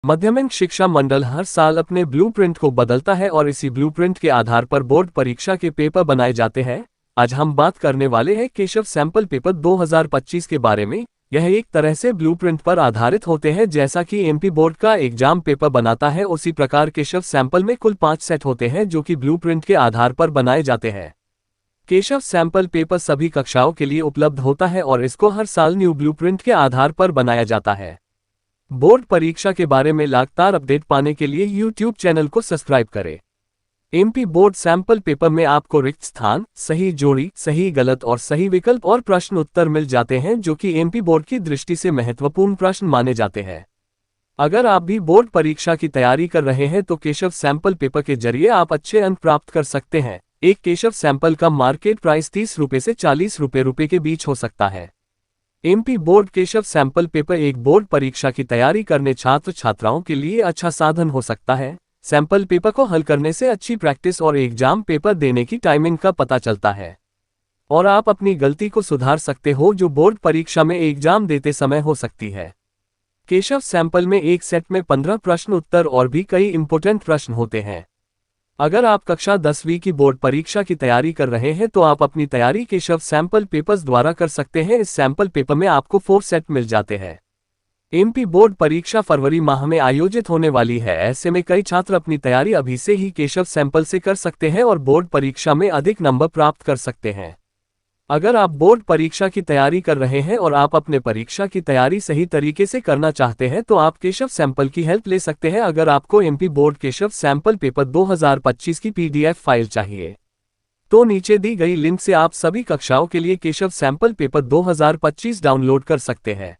माध्यमिक शिक्षा मंडल हर साल अपने ब्लूप्रिंट को बदलता है और इसी ब्लूप्रिंट के आधार पर बोर्ड परीक्षा के पेपर बनाए जाते हैं। आज हम बात करने वाले हैं केशव सैंपल पेपर 2025 के बारे में। यह एक तरह से ब्लूप्रिंट पर आधारित होते हैं। जैसा कि एमपी बोर्ड का एग्जाम पेपर बनाता है, उसी प्रकार केशव सैंपल में कुल 5 सेट होते हैं जो कि ब्लूप्रिंट के आधार पर बनाए जाते हैं। केशव सैंपल पेपर सभी कक्षाओं के लिए उपलब्ध होता है और इसको हर साल न्यू ब्लूप्रिंट के आधार पर बनाया जाता है। बोर्ड परीक्षा के बारे में लगातार अपडेट पाने के लिए यूट्यूब चैनल को सब्सक्राइब करें। एमपी बोर्ड सैंपल पेपर में आपको रिक्त स्थान, सही जोड़ी, सही गलत और सही विकल्प और प्रश्न उत्तर मिल जाते हैं, जो कि एमपी बोर्ड की दृष्टि से महत्वपूर्ण प्रश्न माने जाते हैं। अगर आप भी बोर्ड परीक्षा की तैयारी कर रहे हैं तो केशव सैंपल पेपर के जरिए आप अच्छे अंक प्राप्त कर सकते हैं। एक केशव सैंपल का मार्केट प्राइस 30 रुपये से 40 रुपये के बीच हो सकता है। MP board Keshav sample paper एक बोर्ड परीक्षा की तैयारी करने छात्र छात्राओं के लिए अच्छा साधन हो सकता है। सैंपल पेपर को हल करने से अच्छी प्रैक्टिस और एग्जाम पेपर देने की टाइमिंग का पता चलता है और आप अपनी गलती को सुधार सकते हो जो बोर्ड परीक्षा में एग्जाम देते समय हो सकती है। केशव सैंपल में एक सेट में 15 प्रश्न उत्तर और भी कई इंपॉर्टेंट प्रश्न होते हैं। अगर आप कक्षा 10वीं की बोर्ड परीक्षा की तैयारी कर रहे हैं तो आप अपनी तैयारी केशव सैंपल पेपर्स द्वारा कर सकते हैं। इस सैंपल पेपर में आपको 4 सेट मिल जाते हैं। एमपी बोर्ड परीक्षा फरवरी माह में आयोजित होने वाली है। ऐसे में कई छात्र अपनी तैयारी अभी से ही केशव सैंपल से कर सकते हैं और बोर्ड परीक्षा में अधिक नंबर प्राप्त कर सकते हैं। अगर आप बोर्ड परीक्षा की तैयारी कर रहे हैं और आप अपने परीक्षा की तैयारी सही तरीके से करना चाहते हैं तो आप केशव सैंपल की हेल्प ले सकते हैं। अगर आपको MP board Keshav sample paper 2025 की पीडीएफ फाइल चाहिए तो नीचे दी गई लिंक से आप सभी कक्षाओं के लिए केशव सैंपल पेपर 2025 डाउनलोड कर सकते हैं।